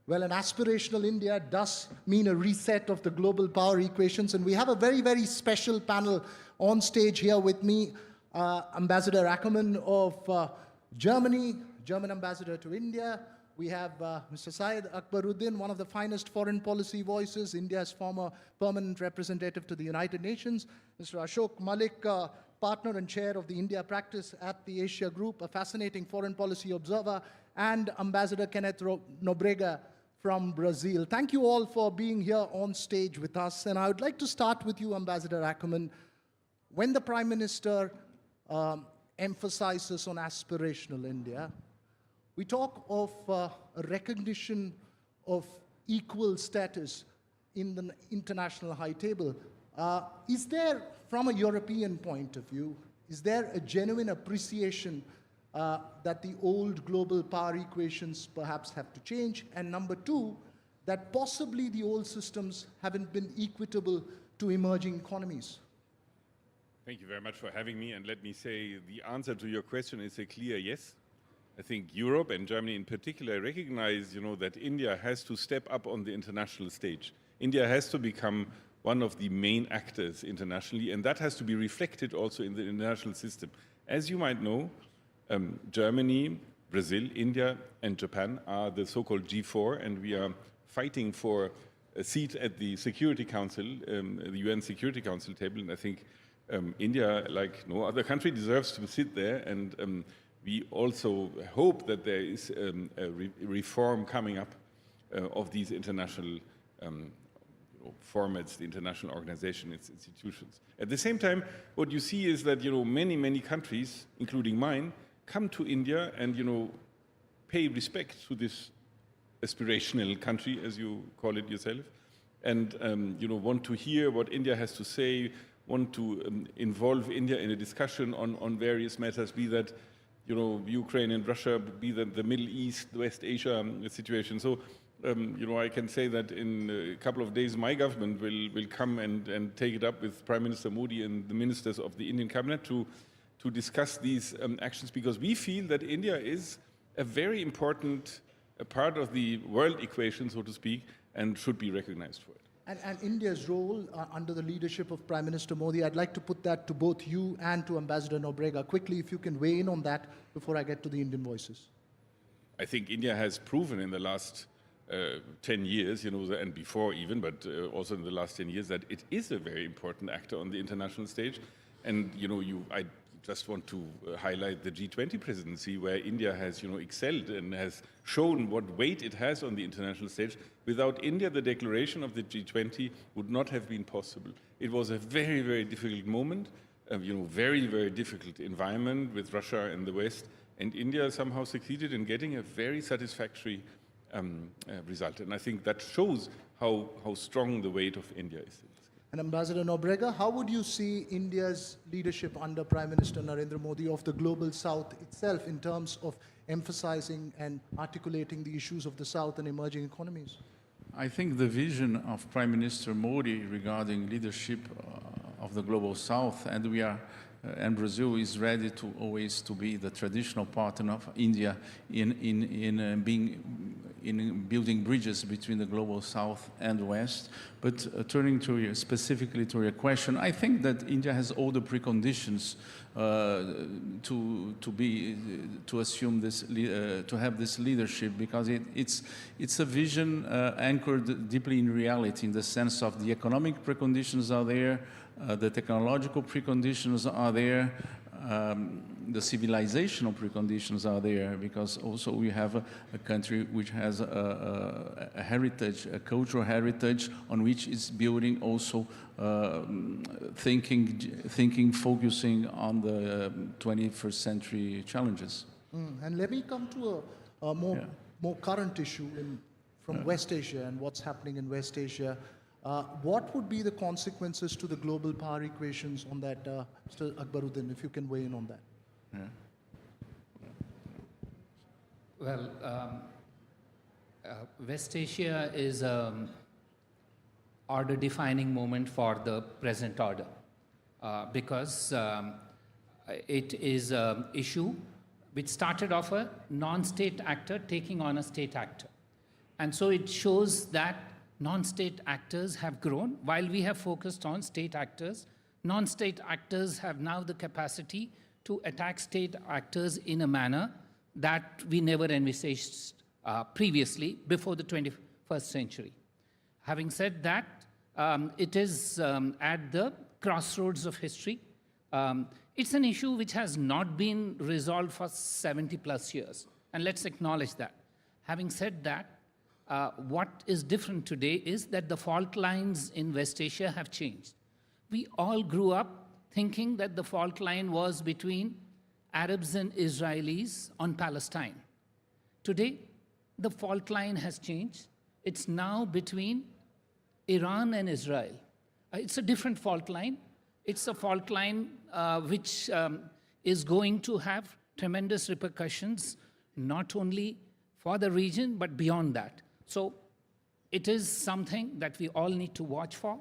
Well, an aspirational India does mean a reset of the global power equations, and we have a very, very special panel on stage here with me. Ambassador Ackermann of Germany, German ambassador to India. We have Mr. Syed Akbaruddin, one of the finest foreign policy voices, India's former permanent representative to the United Nations. Mr. Ashok Malik, partner and chair of the India practice at the Asia Group, a fascinating foreign policy observer, and Ambassador Kenneth Nobrega from Brazil. Thank you all for being here on stage with us. And I would like to start with you, Ambassador Ackermann. When the Prime Minister emphasizes on aspirational India, we talk of a recognition of equal status in the international high table. Is there, from a European point of view, is there a genuine appreciation that the old global power equations perhaps have to change? And number two, that possibly the old systems haven't been equitable to emerging economies? Thank you very much for having me, and let me say the answer to your question is a clear yes. I think Europe and Germany in particular recognize, that India has to step up on the international stage. India has to become one of the main actors internationally, and that has to be reflected also in the international system. As you might know, Germany, Brazil, India, and Japan are the so-called G4, and we are fighting for a seat at the Security Council, the UN Security Council table, and I think India, like no other country, deserves to sit there, and we also hope that there is a reform coming up of these international formats, the international organization, its institutions. At the same time, what you see is that many countries, including mine, come to India and pay respect to this aspirational country, as you call it yourself, and want to hear what India has to say, want to involve India in a discussion on various matters, be that Ukraine and Russia, be that the Middle East, West Asia situation. So I can say that in a couple of days my government will come and take it up with Prime Minister Modi and the ministers of the Indian cabinet to discuss these actions, because we feel that India is a very important part of the world equation, so to speak, and should be recognized for it. And India's role under the leadership of Prime Minister Modi, I'd like to put that to both you and to Ambassador Nobrega. Quickly, if you can weigh in on that before I get to the Indian voices. I think India has proven in the last 10 years, and before even, but also in the last 10 years, that it is a very important actor on the international stage. And I just want to highlight the G20 presidency, where India has excelled and has shown what weight it has on the international stage. Without India, the declaration of the G20 would not have been possible. It was a very, very difficult moment, very, very difficult environment with Russia and the West, and India somehow succeeded in getting a very satisfactory result. And I think that shows how strong the weight of India is. And Ambassador Nobrega, how would you see India's leadership under Prime Minister Narendra Modi of the Global South itself in terms of emphasizing and articulating the issues of the South and emerging economies? I think the vision of Prime Minister Modi regarding leadership of the Global South, and Brazil is ready to always to be the traditional partner of India in building bridges between the Global South and West. But turning specifically to your question, I think that India has all the preconditions to assume this, to have this leadership, because it's a vision anchored deeply in reality, in the sense of the economic preconditions are there, the technological preconditions are there, the civilizational preconditions are there, because also we have a country which has a heritage, a cultural heritage on which it's building also thinking, focusing on the 21st century challenges. And let me come to a more current issue from West Asia and what's happening in West Asia. What would be the consequences to the global power equations on that, Mr. Akbaruddin, if you can weigh in on that? Yeah. Well, West Asia is an order-defining moment for the present order because it is an issue which started off a non-state actor taking on a state actor. And so it shows that non-state actors have grown. While we have focused on state actors, non-state actors have now the capacity to attack state actors in a manner that we never envisaged previously, before the 21st century. Having said that, it is at the crossroads of history. It's an issue which has not been resolved for 70 plus years, and let's acknowledge that. Having said that, what is different today is that the fault lines in West Asia have changed. We all grew up thinking that the fault line was between Arabs and Israelis on Palestine. Today, the fault line has changed. It's now between Iran and Israel. It's a different fault line. It's a fault line which is going to have tremendous repercussions, not only for the region, but beyond that. So it is something that we all need to watch for.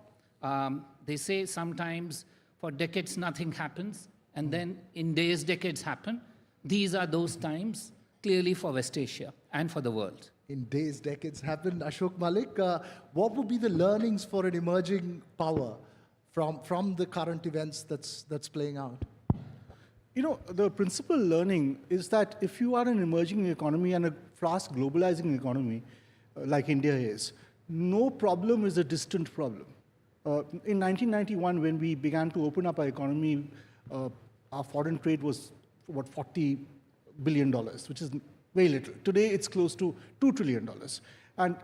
They say sometimes for decades nothing happens, and then in days, decades happen. These are those times, clearly for West Asia and for the world. In days, decades happen. Ashok Malik, what would be the learnings for an emerging power from the current events that's playing out? You know, the principal learning is that if you are an emerging economy and a fast globalizing economy, like India is, no problem is a distant problem. In 1991, when we began to open up our economy, our foreign trade was, what, $40 billion, which is very little. Today, it's close to $2 trillion. And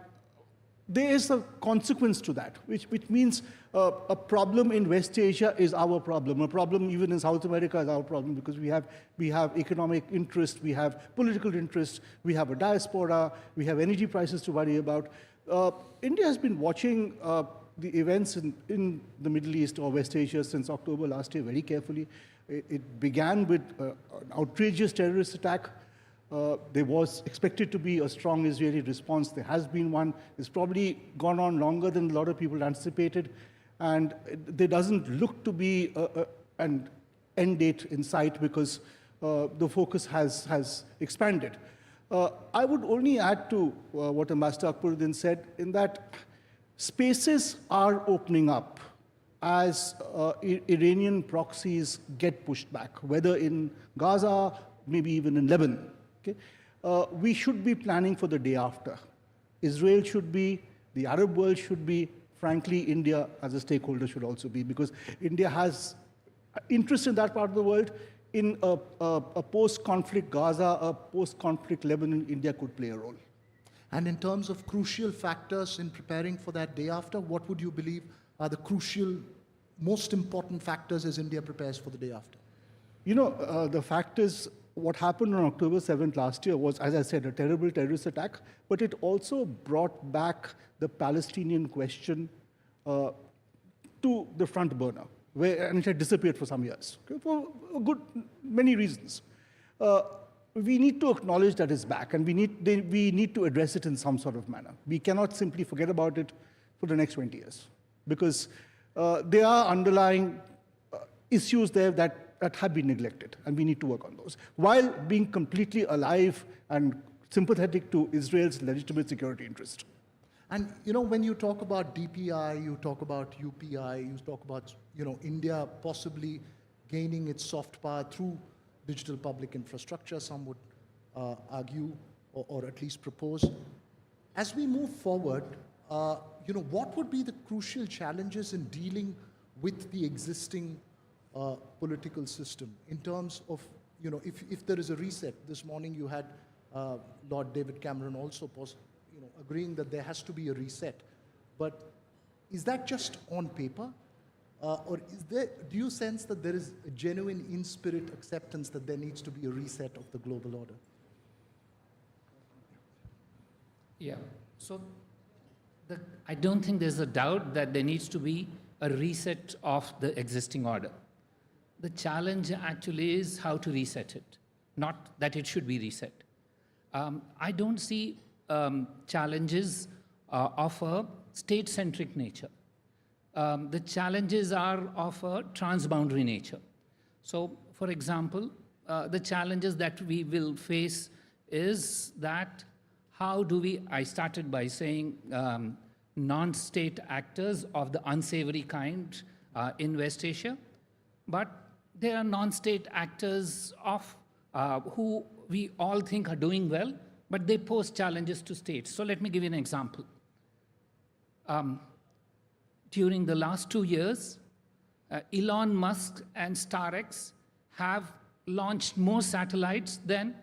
there is a consequence to that, which means a problem in West Asia is our problem. A problem even in South America is our problem, because we have economic interest, we have political interest, we have a diaspora, we have energy prices to worry about. India has been watching the events in the Middle East or West Asia since October last year very carefully. It began with an outrageous terrorist attack. There was expected to be a strong Israeli response. There has been one. It's probably gone on longer than a lot of people anticipated. And there doesn't look to be an end date in sight, because the focus has expanded. I would only add to what Ambassador Akbaruddin said, in that spaces are opening up as Iranian proxies get pushed back, whether in Gaza, maybe even in Lebanon. Okay? We should be planning for the day after. Israel should be, the Arab world should be, frankly, India as a stakeholder should also be, because India has interest in that part of the world. In a post-conflict Gaza, a post-conflict Lebanon, India could play a role. And in terms of crucial factors in preparing for that day after, what would you believe are the crucial, most important factors as India prepares for the day after? You know, the fact is, what happened on October 7th last year was, as I said, a terrible terrorist attack, but it also brought back the Palestinian question to the front burner, and it had disappeared for some years, okay, for many reasons. We need to acknowledge that it's back, and we need to address it in some sort of manner. We cannot simply forget about it for the next 20 years, because there are underlying issues there that have been neglected, and we need to work on those, while being completely alive and sympathetic to Israel's legitimate security interest. And you know, when you talk about DPI, you talk about UPI, you talk about India possibly gaining its soft power through digital public infrastructure, some would argue, or at least propose. As we move forward, what would be the crucial challenges in dealing with the existing political system in terms of, if there is a reset? This morning you had Lord David Cameron also agreeing that there has to be a reset. But is that just on paper? Or do you sense that there is a genuine in-spirit acceptance that there needs to be a reset of the global order? Yeah, so I don't think there's a doubt that there needs to be a reset of the existing order. The challenge actually is how to reset it, not that it should be reset. I don't see challenges of a state-centric nature. The challenges are of a transboundary nature. So, for example, the challenges that we will face is that I started by saying non-state actors of the unsavory kind in West Asia, but there are non-state actors of who we all think are doing well, but they pose challenges to states. So let me give you an example. During the last 2 years, Elon Musk and StarX have launched more satellites than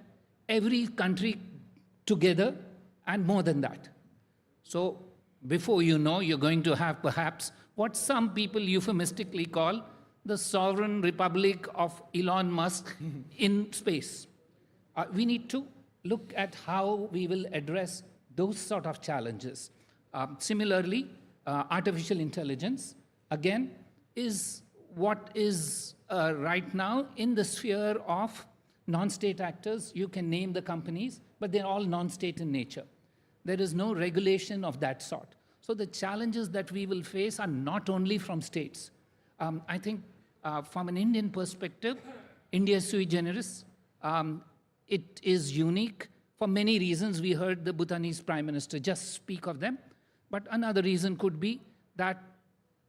every country together and more than that. So before you know, you're going to have perhaps what some people euphemistically call the sovereign republic of Elon Musk in space. We need to look at how we will address those sort of challenges. Similarly, artificial intelligence, again, is what is right now in the sphere of non-state actors. You can name the companies, but they're all non-state in nature. There is no regulation of that sort. So the challenges that we will face are not only from states. I think from an Indian perspective, India is sui generis. It is unique for many reasons. We heard the Bhutanese Prime Minister just speak of them. But another reason could be that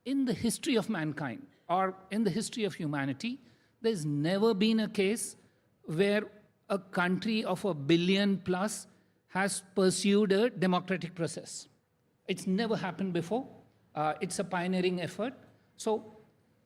in the history of mankind, or in the history of humanity, there's never been a case where a country of 1 billion plus has pursued a democratic process. It's never happened before. It's a pioneering effort. So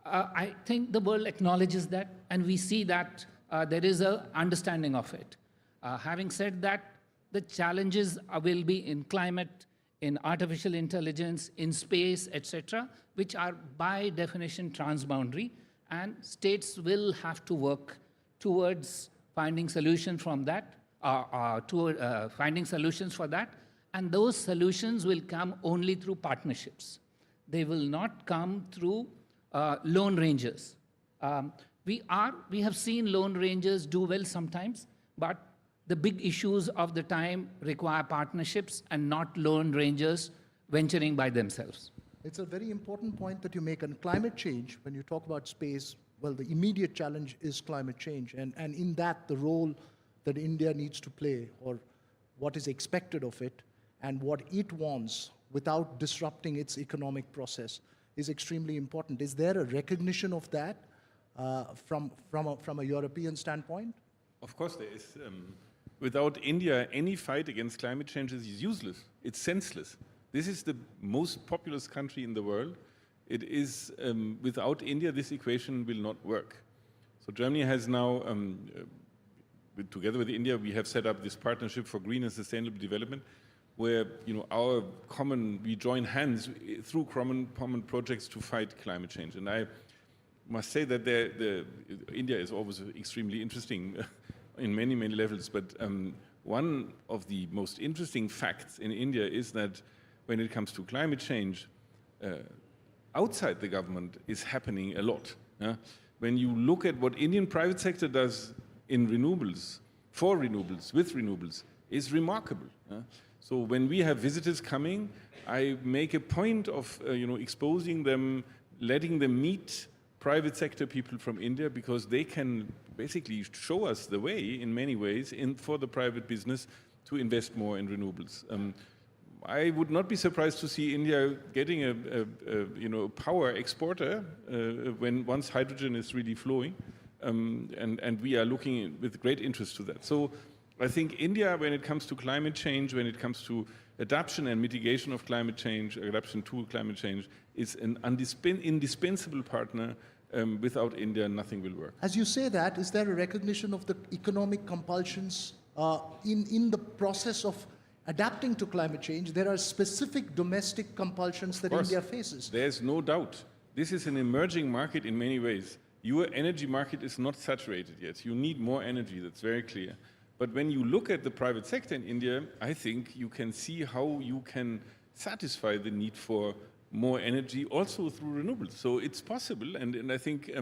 I think the world acknowledges that, and we see that there is an understanding of it. Having said that, the challenges will be in climate, in artificial intelligence, in space, etc., which are by definition transboundary, and states will have to work towards finding solutions from that, finding solutions for that, and those solutions will come only through partnerships. They will not come through lone rangers. We have seen lone rangers do well sometimes, but the big issues of the time require partnerships and not lone rangers venturing by themselves. It's a very important point that you make on climate change. When you talk about space, well, the immediate challenge is climate change. And in that, the role that India needs to play, or what is expected of it, and what it wants without disrupting its economic process is extremely important. Is there a recognition of that from a European standpoint? Of course there is. Without India, any fight against climate change is useless. It's senseless. This is the most populous country in the world. It is, without India, this equation will not work. So Germany has now, together with India, we have set up this partnership for green and sustainable development, where we join hands through common projects to fight climate change. And I must say that India is always extremely interesting in many, many levels. But one of the most interesting facts in India is that when it comes to climate change, outside the government is happening a lot. When you look at what Indian private sector does in renewables, for renewables, with renewables, is remarkable. So when we have visitors coming, I make a point of exposing them, letting them meet private sector people from India, because they can basically show us the way in many ways for the private business to invest more in renewables. I would not be surprised to see India getting a power exporter once hydrogen is really flowing, and we are looking with great interest to that. So I think India, when it comes to climate change, when it comes to adaptation and mitigation of climate change, adaptation to climate change, is an indispensable partner. Without India, nothing will work. As you say that, is there a recognition of the economic compulsions in the process of adapting to climate change? There are specific domestic compulsions that India faces. There's no doubt. This is an emerging market in many ways. Your energy market is not saturated yet. You need more energy, that's very clear. But when you look at the private sector in India, I think you can see how you can satisfy the need for more energy also through renewables. So it's possible, and I think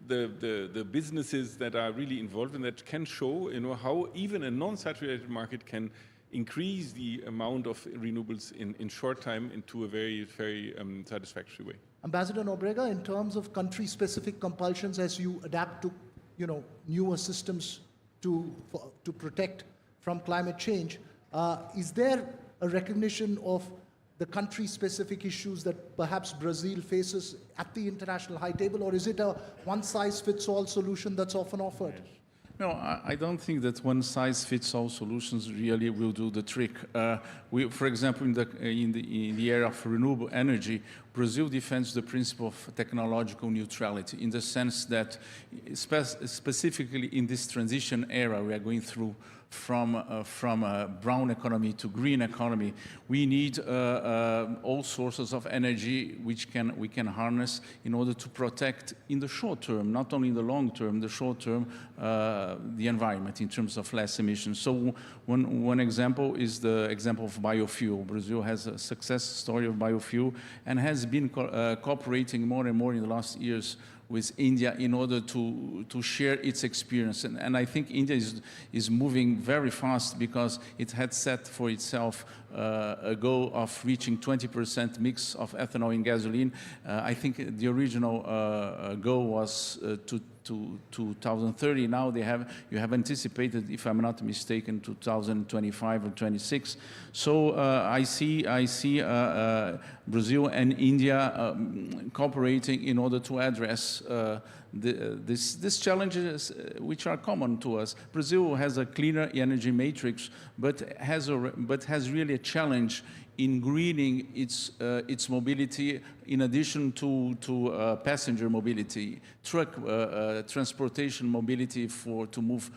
the businesses that are really involved in that can show how even a non-saturated market can increase the amount of renewables in short time into a very, very satisfactory way. Ambassador Nobrega, in terms of country-specific compulsions as you adapt to newer systems to protect from climate change, Is there a recognition of the country-specific issues that perhaps Brazil faces at the international high table, or is it a one-size-fits-all solution that's often offered? No, I don't think that one-size-fits-all solutions really will do the trick. For example, in the area of renewable energy, Brazil defends the principle of technological neutrality in the sense that, specifically in this transition era we are going through from a brown economy to green economy, we need all sources of energy which we can harness in order to protect in the short term, not only in the long term, the short term, the environment in terms of less emissions. So one example is the example of biofuel. Brazil has a success story of biofuel and has been cooperating more and more in the last years with India in order to share its experience. And I think India is moving very fast because it had set for itself a goal of reaching 20% mix of ethanol in gasoline. I think the original goal was to 2030. Now you have anticipated, if I'm not mistaken, 2025 or 26. So I see Brazil and India cooperating in order to address these challenges which are common to us. Brazil has a cleaner energy matrix, but has really a challenge in greening its mobility in addition to passenger mobility, truck transportation mobility to move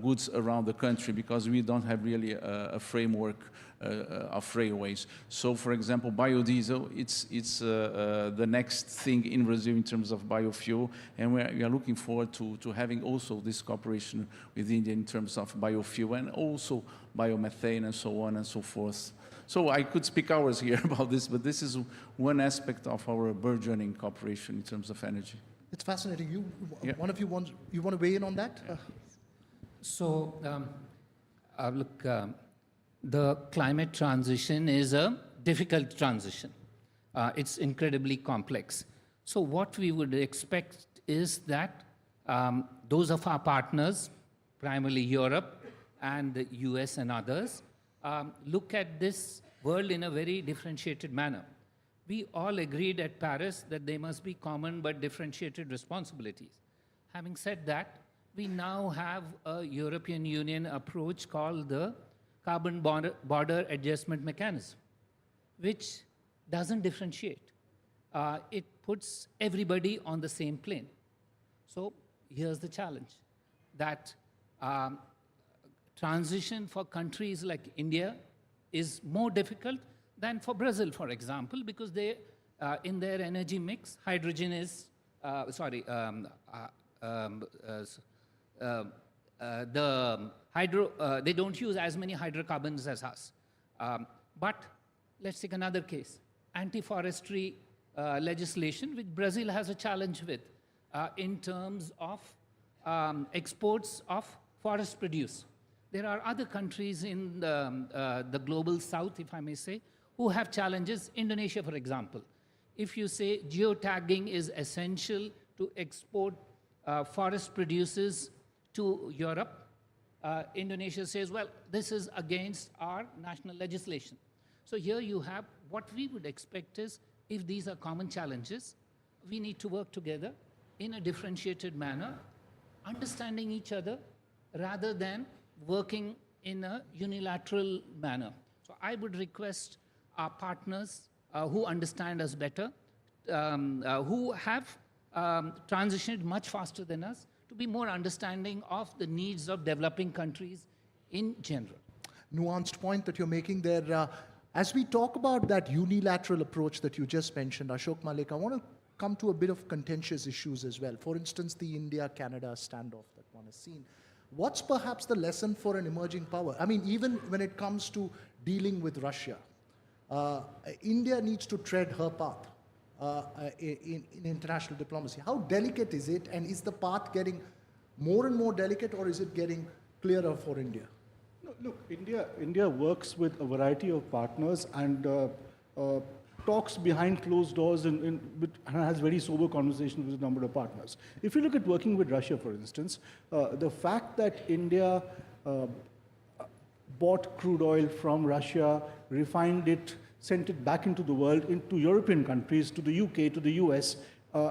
goods around the country, because we don't have really a framework of railways. So, for example, biodiesel, it's the next thing in Brazil in terms of biofuel, and we are looking forward to having also this cooperation with India in terms of biofuel and also biomethane and so on and so forth. So I could speak hours here about this, but this is one aspect of our burgeoning cooperation in terms of energy. It's fascinating. Yeah. One of you want to weigh in on that? So, look, the climate transition is a difficult transition. It's incredibly complex. So what we would expect is that those of our partners, primarily Europe and the US and others, look at this world in a very differentiated manner. We all agreed at Paris that there must be common but differentiated responsibilities. Having said that, we now have a European Union approach called the Carbon Border Adjustment Mechanism, which doesn't differentiate. It puts everybody on the same plane. So here's the challenge, that transition for countries like India is more difficult than for Brazil, for example, because they, in their energy mix, hydrogen is, they don't use as many hydrocarbons as us. But let's take another case, anti-forestry legislation, which Brazil has a challenge with in terms of exports of forest produce. There are other countries in the global south, if I may say, who have challenges. Indonesia, for example. If you say geotagging is essential to export forest produces to Europe, Indonesia says, well, this is against our national legislation. So here you have what we would expect is, if these are common challenges, we need to work together in a differentiated manner, understanding each other rather than working in a unilateral manner. So I would request our partners who understand us better, who have transitioned much faster than us, to be more understanding of the needs of developing countries in general. Nuanced point that you're making there. As we talk about that unilateral approach that you just mentioned, Ashok Malik, I want to come to a bit of contentious issues as well. For instance, the India-Canada standoff that one has seen. What's perhaps the lesson for an emerging power? I mean, even when it comes to dealing with Russia, India needs to tread her path in international diplomacy. How delicate is it, and is the path getting more and more delicate, or is it getting clearer for India? No, look, India works with a variety of partners and talks behind closed doors and has very sober conversations with a number of partners. If you look at working with Russia, for instance, the fact that India bought crude oil from Russia, refined it, sent it back into the world, into European countries, to the UK, to the US,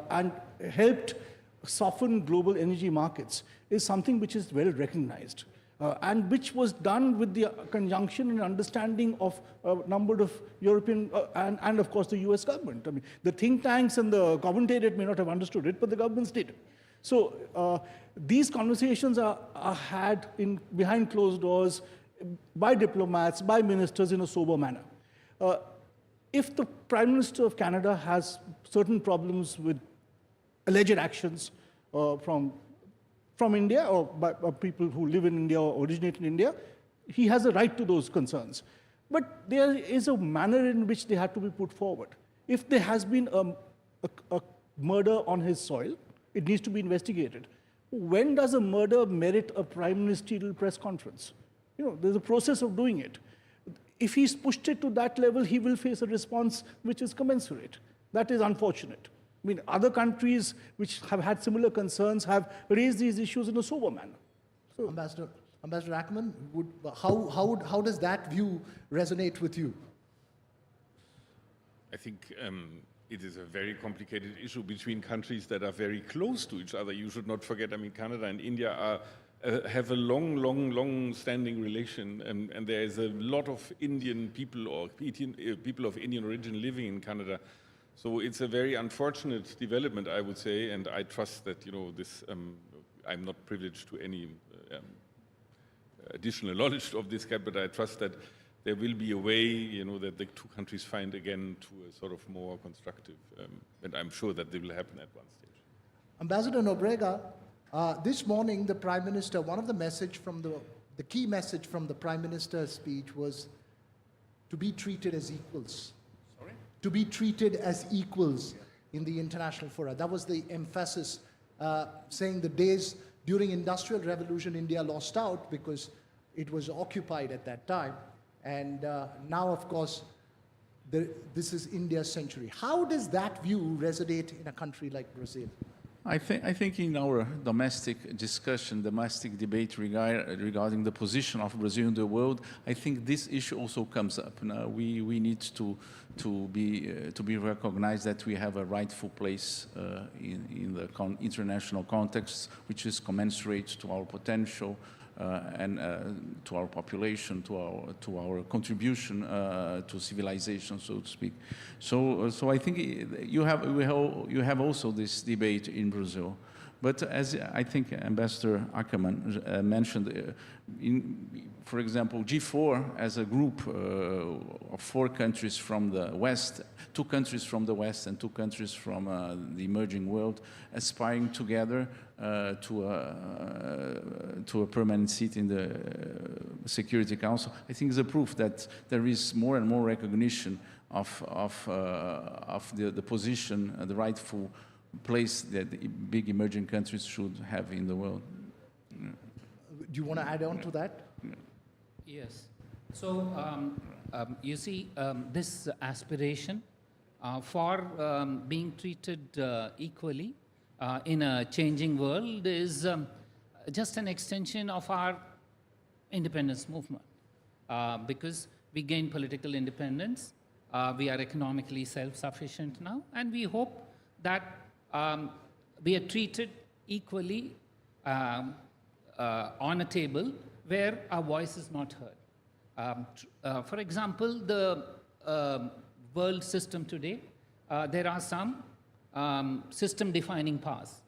and helped soften global energy markets, is something which is well recognized. And which was done with the conjunction and understanding of a number of European and of course the US government. I mean, the think tanks and the commentators may not have understood it, but the governments did. So these conversations are had behind closed doors by diplomats, by ministers in a sober manner. If the Prime Minister of Canada has certain problems with alleged actions from India or by people who live in India or originate in India, he has a right to those concerns. But there is a manner in which they have to be put forward. If there has been a murder on his soil, it needs to be investigated. When does a murder merit a prime ministerial press conference? You know, there's a process of doing it. If he's pushed it to that level, he will face a response which is commensurate. That is unfortunate. I mean, other countries which have had similar concerns have raised these issues in a sober manner. So, Ambassador Ackermann, how does that view resonate with you? I think it is a very complicated issue between countries that are very close to each other. You should not forget, I mean, Canada and India have a long standing relation, and there is a lot of Indian people or people of Indian origin living in Canada. So it's a very unfortunate development, I would say, and I trust that, you know, this, I'm not privileged to any additional knowledge of this, but I trust that there will be a way, you know, that the two countries find again to a sort of more constructive, and I'm sure that they will happen at one stage. Ambassador Nobrega, this morning the Prime Minister, one of the the key message from the Prime Minister's speech was to be treated as equals. Sorry? To be treated as equals in the international fora. That was the emphasis, saying the days during Industrial Revolution, India lost out because it was occupied at that time. And now, of course, this is India's century. How does that view resonate in a country like Brazil? I think in our domestic discussion, domestic debate regarding the position of Brazil in the world, I think this issue also comes up. Now, we need to be recognized that we have a rightful place in the international context, which is commensurate to our potential and to our population, to our contribution to civilization, so to speak. So I think you have also this debate in Brazil. But as I think Ambassador Ackermann mentioned, for example, G4 as a group of 4 countries from the West, 2 countries from the West and 2 countries from the emerging world, aspiring together to a permanent seat in the Security Council, I think is a proof that there is more and more recognition of the position, the rightful place that the big emerging countries should have in the world. Do you want to add on to that? Yes. So you see, this aspiration for being treated equally in a changing world is just an extension of our independence movement. Because we gained political independence, we are economically self-sufficient now, and we hope that we are treated equally on a table where our voice is not heard. For example, the world system today, there are some system-defining powers.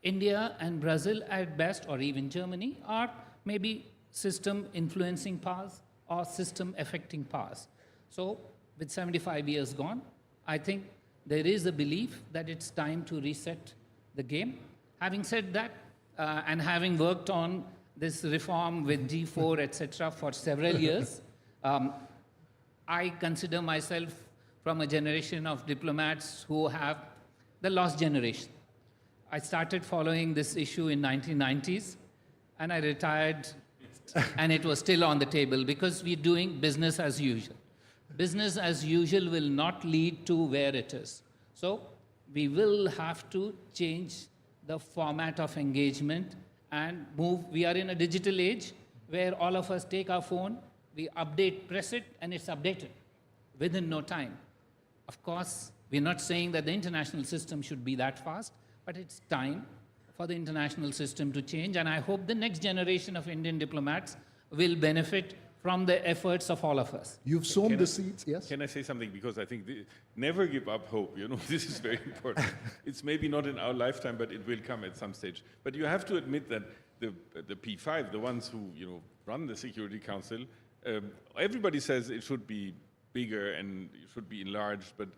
India and Brazil at best, or even Germany, are maybe system-influencing powers or system-affecting powers. So with 75 years gone, I think there is a belief that it's time to reset the game. Having said that, and having worked on this reform with G4, etc., for several years, I consider myself from a generation of diplomats who have the lost generation. I started following this issue in 1990s, and I retired, and it was still on the table because we're doing business as usual. Business as usual will not lead to where it is. So we will have to change the format of engagement and move. We are in a digital age. where all of us take our phone, we update, press it, and it's updated within no time. Of course, we're not saying that the international system should be that fast, but it's time for the international system to change, and I hope the next generation of Indian diplomats will benefit from the efforts of all of us. You've sown the seeds, yes? Can I say something? Because I think never give up hope. This is very important. It's maybe not in our lifetime, but it will come at some stage. But you have to admit that the P5, the ones who run the Security Council, everybody says it should be bigger and it should be enlarged, but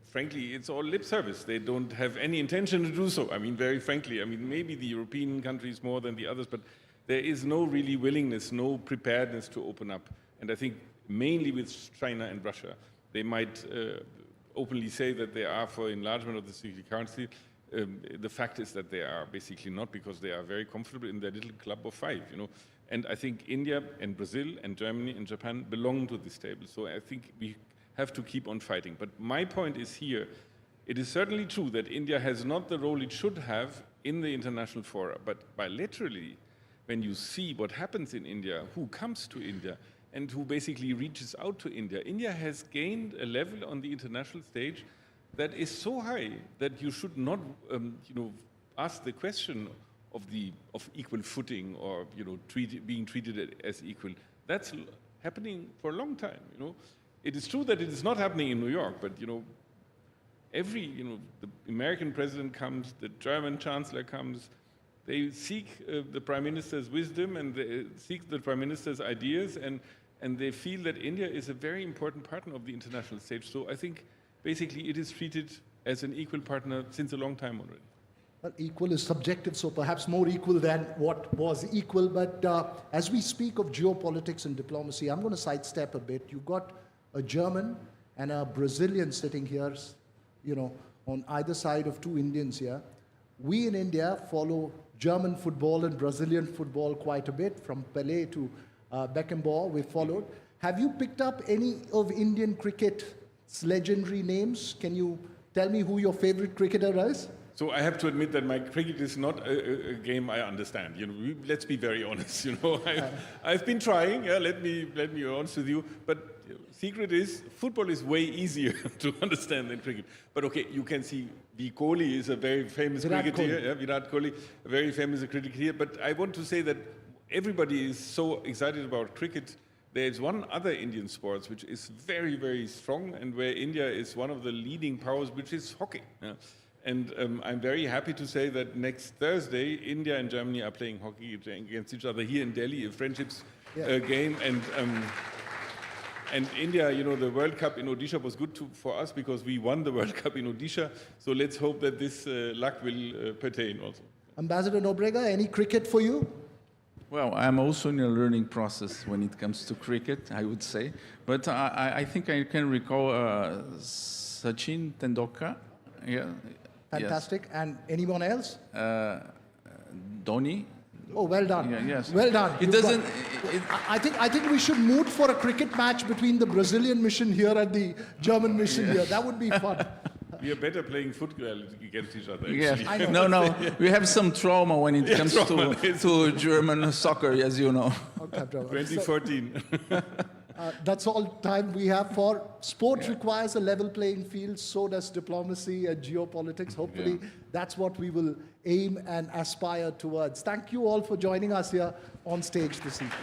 frankly, it's all lip service. They don't have any intention to do so. I mean, very frankly, maybe the European countries more than the others, but there is no really willingness, no preparedness to open up. And I think mainly with China and Russia, they might openly say that they are for enlargement of the Security Council. The fact is that they are basically not, because they are very comfortable in their little club of five, And I think India and Brazil and Germany and Japan belong to this table. So I think we have to keep on fighting. But my point is here, it is certainly true that India has not the role it should have in the international fora, but bilaterally, when you see what happens in India, who comes to India, and who basically reaches out to India, India has gained a level on the international stage that is so high that you should not, ask the question of equal footing or being treated as equal. That's happening for a long time. It is true that it is not happening in New York, but the American president comes, the German chancellor comes. They seek the prime minister's wisdom and they seek the prime minister's ideas, and they feel that India is a very important partner of the international stage. So I think basically it is treated as an equal partner since a long time already. Well, equal is subjective, so perhaps more equal than what was equal. But as we speak of geopolitics and diplomacy, I'm going to sidestep a bit. You've got a German and a Brazilian sitting here, on either side of two Indians here. We in India follow German football and Brazilian football quite a bit, from Pelé to Beckenbauer, we've followed. Have you picked up any of Indian cricket's legendary names? Can you tell me who your favorite cricketer is? So I have to admit that my cricket is not a game I understand. Let's be very honest. I've been trying. Let me be honest with you. But secret is, football is way easier to understand than cricket. But okay, you can see Kohli is a very famous cricketer. Yeah, Virat Kohli, a very famous cricketer. But I want to say that everybody is so excited about cricket. There is one other Indian sport which is very, very strong, and where India is one of the leading powers, which is hockey. Yeah. And I'm very happy to say that next Thursday, India and Germany are playing hockey against each other here in Delhi, a friendships game. And India, the World Cup in Odisha was good for us because we won the World Cup in Odisha. So let's hope that this luck will pertain also. Ambassador Nobrega, any cricket for you? Well, I'm also in a learning process when it comes to cricket, I would say. But I think I can recall Sachin Tendulkar. Yeah. Fantastic. Yes. And anyone else? Dhoni. Oh, well done. Yeah, yes. Well done. I think we should moot for a cricket match between the Brazilian mission here and the German mission here. That would be fun. We are better playing football against each other. Yes. No. We have some trauma when it comes to German soccer, as you know. Okay, 2014. That's all time we have for sport. Requires a level playing field, so does diplomacy and geopolitics. Hopefully that's what we will aim and aspire towards. Thank you all for joining us here on stage this evening.